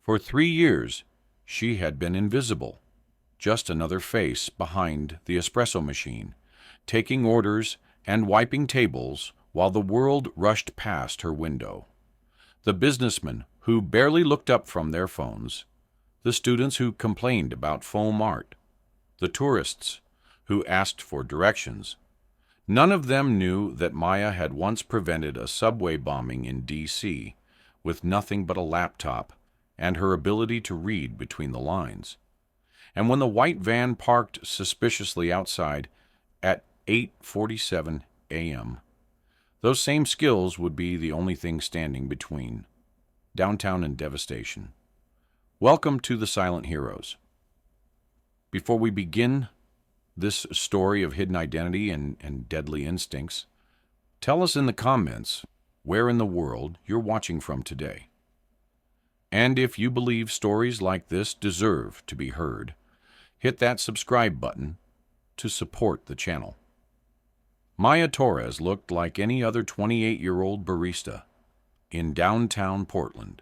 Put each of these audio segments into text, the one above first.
For 3 years, she had been invisible, just another face behind the espresso machine, taking orders and wiping tables while the world rushed past her window. The businessmen who barely looked up from their phones, the students who complained about foam art, the tourists who asked for directions, none of them knew that Maya had once prevented a subway bombing in D.C. with nothing but a laptop and her ability to read between the lines. And when the white van parked suspiciously outside at 8:47 a.m., those same skills would be the only thing standing between downtown and devastation. Welcome to the Silent Heroes. Before we begin this story of hidden identity and deadly instincts, tell us in the comments where in the world you're watching from today. And if you believe stories like this deserve to be heard, hit that subscribe button to support the channel. Maya Torres looked like any other 28-year-old barista in downtown Portland.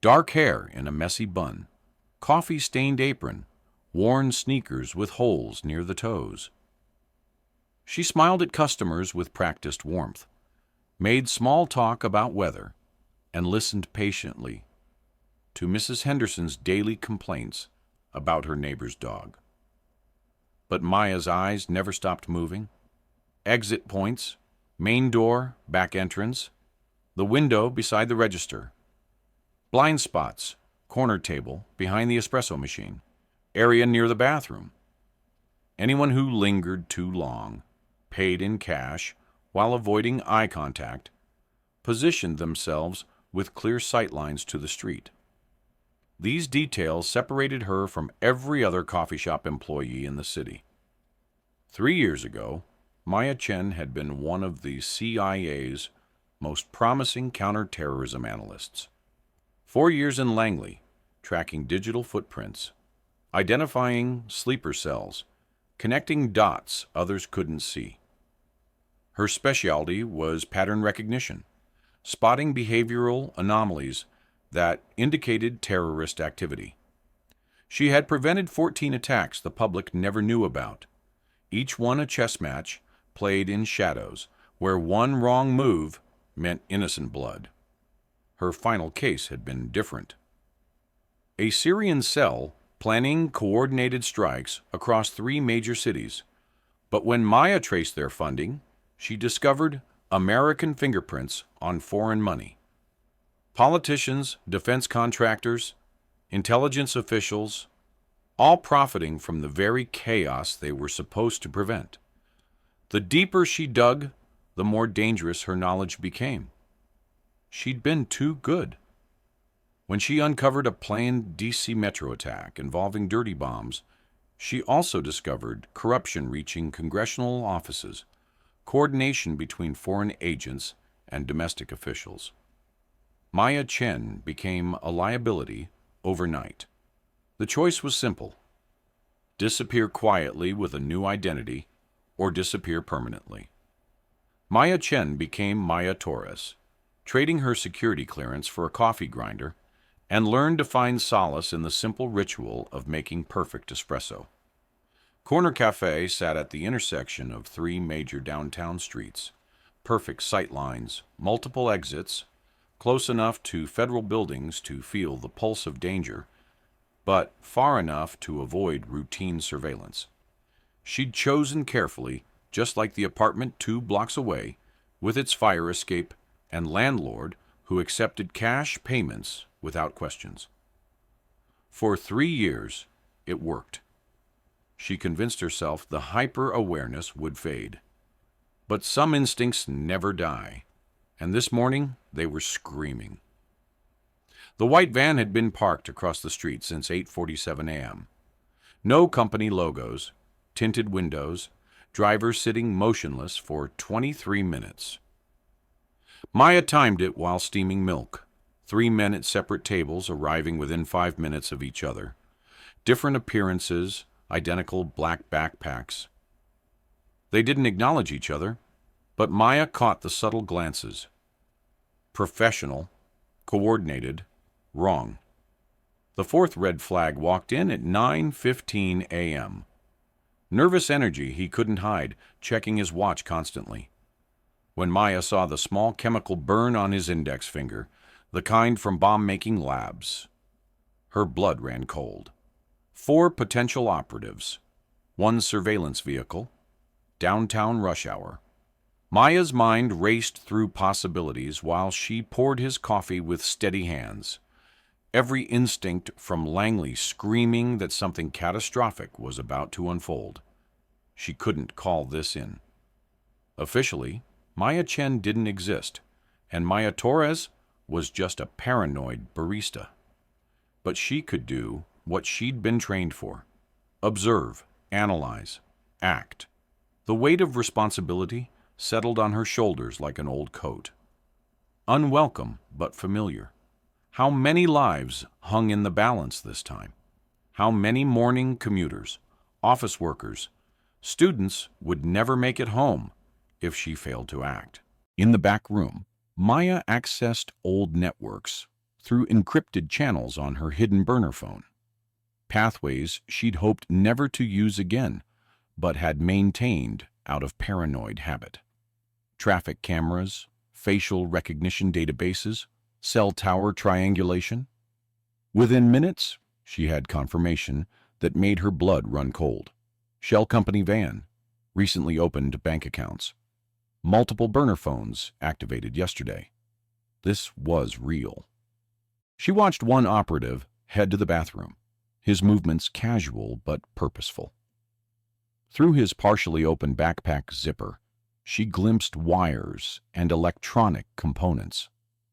Dark hair in a messy bun, coffee-stained apron, worn sneakers with holes near the toes. She smiled at customers with practiced warmth, made small talk about weather, and listened patiently to Mrs. Henderson's daily complaints about her neighbor's dog. But Maya's eyes never stopped moving. Exit points, main door, back entrance, the window beside the register, blind spots, corner table behind the espresso machine, area near the bathroom. Anyone who lingered too long, paid in cash while avoiding eye contact, positioned themselves with clear sight lines to the street. These details separated her from every other coffee shop employee in the city. 3 years ago, Maya Chen had been one of the CIA's most promising counter-terrorism analysts. 4 years in Langley, tracking digital footprints, identifying sleeper cells, connecting dots others couldn't see. Her specialty was pattern recognition, spotting behavioral anomalies that indicated terrorist activity. She had prevented 14 attacks the public never knew about, each one a chess match played in shadows, where one wrong move meant innocent blood. Her final case had been different. A Syrian cell planning coordinated strikes across 3 major cities, but when Maya traced their funding, she discovered American fingerprints on foreign money. Politicians, defense contractors, intelligence officials, all profiting from the very chaos they were supposed to prevent. The deeper she dug, the more dangerous her knowledge became. She'd been too good. When she uncovered a planned D.C. metro attack involving dirty bombs, she also discovered corruption reaching congressional offices, coordination between foreign agents and domestic officials. Maya Chen became a liability overnight. The choice was simple: disappear quietly with a new identity, or disappear permanently. Maya Chen became Maya Torres, trading her security clearance for a coffee grinder, and learned to find solace in the simple ritual of making perfect espresso. Corner Café sat at the intersection of 3 major downtown streets, perfect sight lines, multiple exits, close enough to federal buildings to feel the pulse of danger, but far enough to avoid routine surveillance. She'd chosen carefully, just like the apartment 2 blocks away, with its fire escape and landlord who accepted cash payments without questions. For 3 years, it worked. She convinced herself the hyper-awareness would fade. But some instincts never die, and this morning they were screaming. The white van had been parked across the street since 8:47 a.m. No company logos, tinted windows, drivers sitting motionless for 23 minutes. Maya timed it while steaming milk. 3 men at separate tables arriving within 5 minutes of each other. Different appearances, identical black backpacks. They didn't acknowledge each other, but Maya caught the subtle glances. Professional, coordinated, wrong. The fourth red flag walked in at 9:15 a.m. Nervous energy he couldn't hide, checking his watch constantly. When Maya saw the small chemical burn on his index finger, the kind from bomb-making labs, her blood ran cold. 4 potential operatives, 1 surveillance vehicle, downtown rush hour. Maya's mind raced through possibilities while she poured his coffee with steady hands, every instinct from Langley screaming that something catastrophic was about to unfold. She couldn't call this in. Officially, Maya Chen didn't exist, and Maya Torres was just a paranoid barista. But she could do what she'd been trained for: observe, analyze, act. The weight of responsibility settled on her shoulders like an old coat. Unwelcome, but familiar. How many lives hung in the balance this time? How many morning commuters, office workers, students would never make it home if she failed to act? In the back room, Maya accessed old networks through encrypted channels on her hidden burner phone. Pathways she'd hoped never to use again, but had maintained out of paranoid habit. Traffic cameras, facial recognition databases, cell tower triangulation. Within minutes, she had confirmation that made her blood run cold. Shell company van, recently opened bank accounts. Multiple burner phones activated yesterday. This was real. She watched one operative head to the bathroom, his movements casual but purposeful. Through his partially open backpack zipper, she glimpsed wires and electronic components,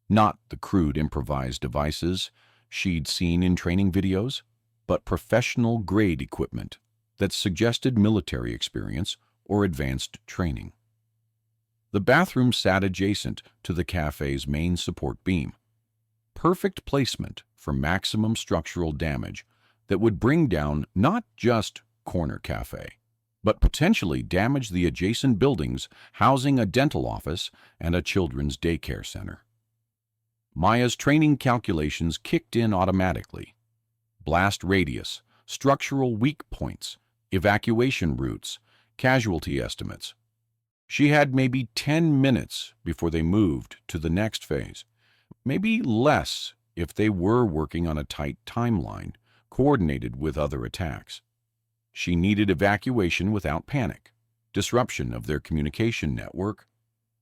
not the crude improvised devices she'd seen in training videos, but professional-grade equipment that suggested military experience or advanced training. The bathroom sat adjacent to the cafe's main support beam. Perfect placement for maximum structural damage that would bring down not just Corner Cafe, but potentially damage the adjacent buildings housing a dental office and a children's daycare center. Maya's training calculations kicked in automatically. Blast radius, structural weak points, evacuation routes, casualty estimates. She had maybe 10 minutes before they moved to the next phase, maybe less if they were working on a tight timeline coordinated with other attacks. She needed evacuation without panic, disruption of their communication network,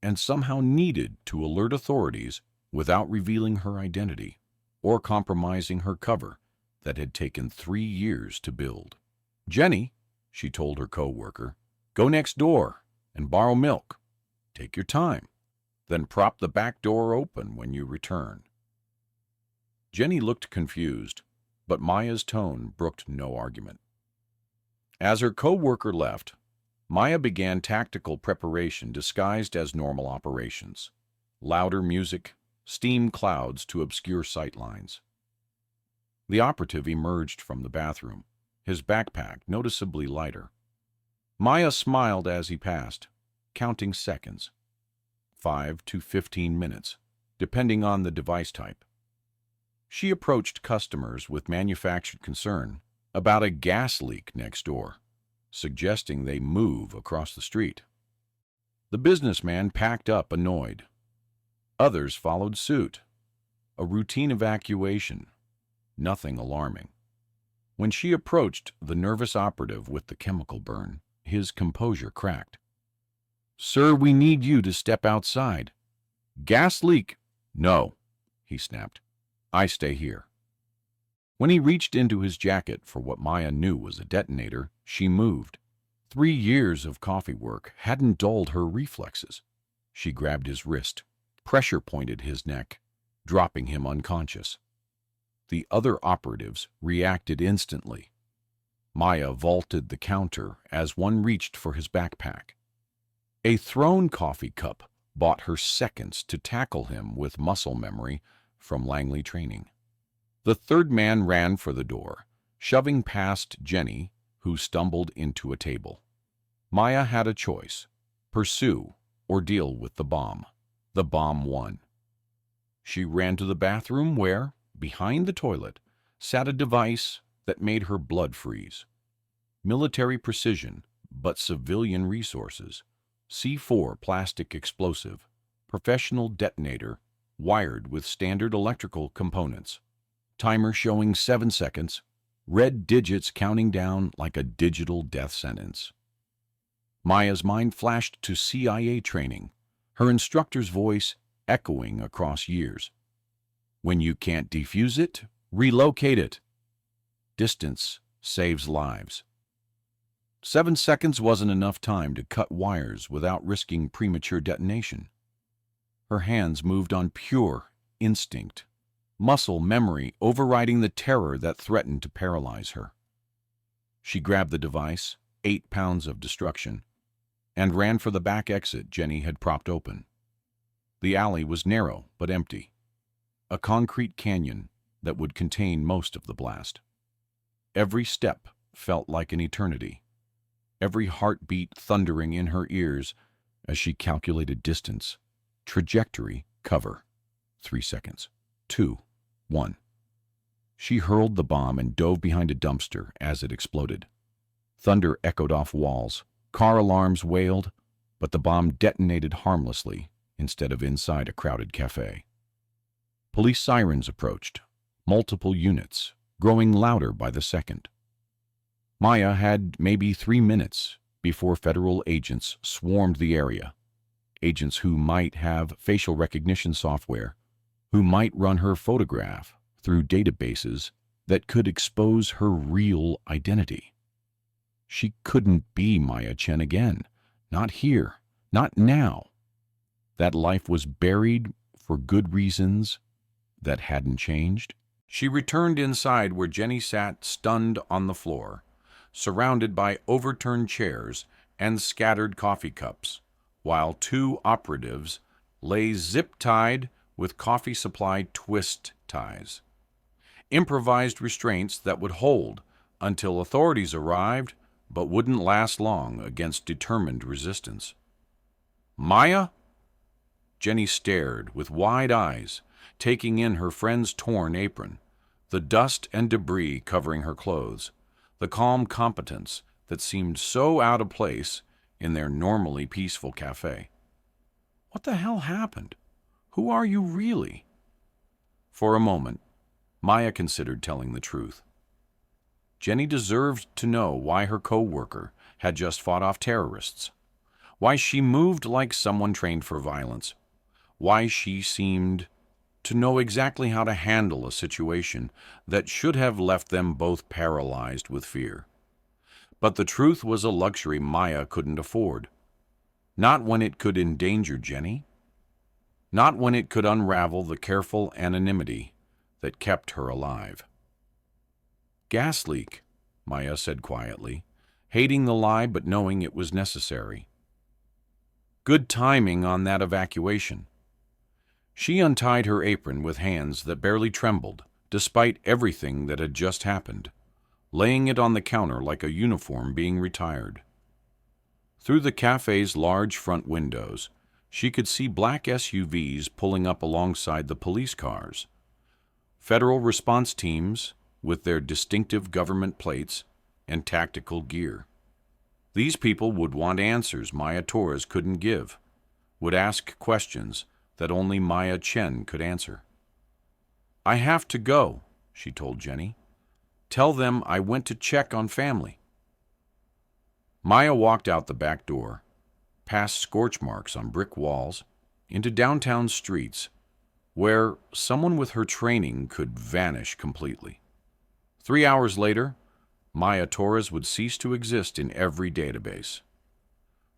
and somehow needed to alert authorities without revealing her identity or compromising her cover that had taken 3 years to build. "Jenny," she told her co-worker, "go next door and borrow milk. Take your time, then prop the back door open when you return." Jenny looked confused, but Maya's tone brooked no argument. As her co-worker left, Maya began tactical preparation disguised as normal operations. Louder music, steam clouds to obscure sight lines. The operative emerged from the bathroom, his backpack noticeably lighter. Maya smiled as he passed, counting seconds. 5 to 15 minutes, depending on the device type. She approached customers with manufactured concern about a gas leak next door, suggesting they move across the street. The businessman packed up annoyed. Others followed suit. A routine evacuation, nothing alarming. When she approached the nervous operative with the chemical burn, his composure cracked. "Sir, we need you to step outside." "Gas leak." "No," he snapped. "I stay here." When he reached into his jacket for what Maya knew was a detonator, she moved. 3 years of coffee work hadn't dulled her reflexes. She grabbed his wrist, pressure-pointed his neck, dropping him unconscious. The other operatives reacted instantly. Maya vaulted the counter as one reached for his backpack. A thrown coffee cup bought her seconds to tackle him with muscle memory from Langley training. The third man ran for the door, shoving past Jenny, who stumbled into a table. Maya had a choice: pursue or deal with the bomb. The bomb won. She ran to the bathroom where, behind the toilet, sat a device that made her blood freeze. Military precision, but civilian resources. C4 plastic explosive, professional detonator, wired with standard electrical components. Timer showing 7 seconds, red digits counting down like a digital death sentence. Maya's mind flashed to CIA training, her instructor's voice echoing across years. When you can't defuse it, relocate it. Distance saves lives. 7 seconds wasn't enough time to cut wires without risking premature detonation. Her hands moved on pure instinct, muscle memory overriding the terror that threatened to paralyze her. She grabbed the device, 8 pounds of destruction, and ran for the back exit Jenny had propped open. The alley was narrow but empty, a concrete canyon that would contain most of the blast. Every step felt like an eternity, every heartbeat thundering in her ears as she calculated distance, trajectory, cover. 3 seconds. 2. 1. She hurled the bomb and dove behind a dumpster as it exploded. Thunder echoed off walls, car alarms wailed, but the bomb detonated harmlessly instead of inside a crowded cafe. Police sirens approached, multiple units, growing louder by the second. Maya had maybe 3 minutes before federal agents swarmed the area, agents who might have facial recognition software, who might run her photograph through databases that could expose her real identity. She couldn't be Maya Chen again, not here, not now. That life was buried for good reasons that hadn't changed. She returned inside where Jenny sat stunned on the floor, surrounded by overturned chairs and scattered coffee cups, while 2 operatives lay zip-tied with coffee supply twist ties. Improvised restraints that would hold until authorities arrived but wouldn't last long against determined resistance. Maya? Jenny stared with wide eyes, taking in her friend's torn apron, the dust and debris covering her clothes, the calm competence that seemed so out of place in their normally peaceful cafe. What the hell happened? Who are you really? For a moment, Maya considered telling the truth. Jenny deserved to know why her co-worker had just fought off terrorists, why she moved like someone trained for violence, why she seemed to know exactly how to handle a situation that should have left them both paralyzed with fear. But the truth was a luxury Maya couldn't afford. Not when it could endanger Jenny. Not when it could unravel the careful anonymity that kept her alive. Gas leak, Maya said quietly, hating the lie but knowing it was necessary. Good timing on that evacuation. She untied her apron with hands that barely trembled, despite everything that had just happened, laying it on the counter like a uniform being retired. Through the cafe's large front windows, she could see black SUVs pulling up alongside the police cars. Federal response teams with their distinctive government plates and tactical gear. These people would want answers Maya Torres couldn't give, would ask questions that only Maya Chen could answer. I have to go, she told Jenny. Tell them I went to check on family. Maya walked out the back door, past scorch marks on brick walls, into downtown streets, where someone with her training could vanish completely. 3 hours later, Maya Torres would cease to exist in every database.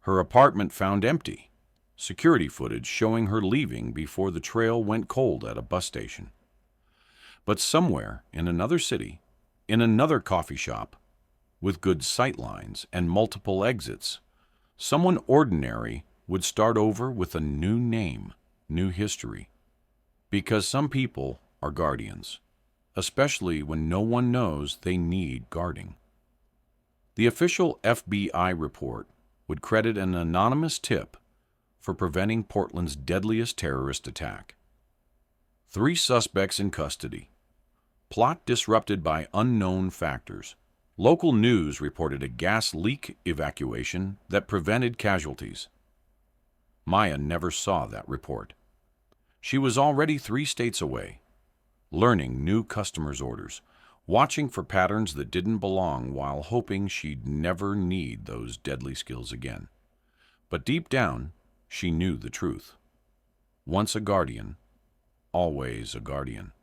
Her apartment found empty, security footage showing her leaving before the trail went cold at a bus station. But somewhere in another city, in another coffee shop, with good sightlines and multiple exits, someone ordinary would start over with a new name, new history. Because some people are guardians, especially when no one knows they need guarding. The official FBI report would credit an anonymous tip for preventing Portland's deadliest terrorist attack. 3 suspects in custody, Plot disrupted by unknown factors. Local news reported a gas leak evacuation that prevented casualties. Maya never saw that report. She was already 3 states away, learning new customers' orders, watching for patterns that didn't belong while hoping she'd never need those deadly skills again. But deep down, she knew the truth. Once a guardian, always a guardian.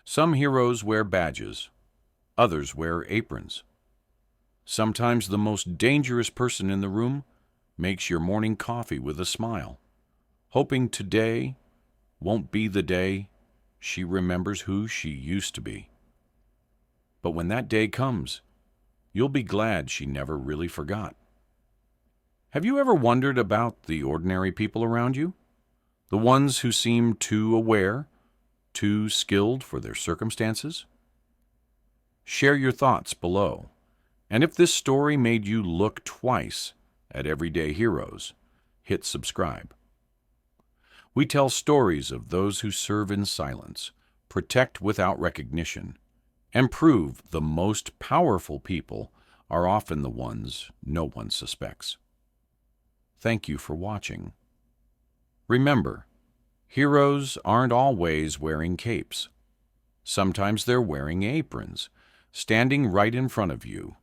Some heroes wear badges, others wear aprons. Sometimes the most dangerous person in the room makes your morning coffee with a smile, hoping today won't be the day she remembers who she used to be. But when that day comes, you'll be glad she never really forgot. Have you ever wondered about the ordinary people around you? The ones who seem too aware, too skilled for their circumstances? Share your thoughts below. And if this story made you look twice at everyday heroes, hit subscribe. We tell stories of those who serve in silence, protect without recognition, and prove the most powerful people are often the ones no one suspects. Thank you for watching. Remember, heroes aren't always wearing capes. Sometimes they're wearing aprons, standing right in front of you,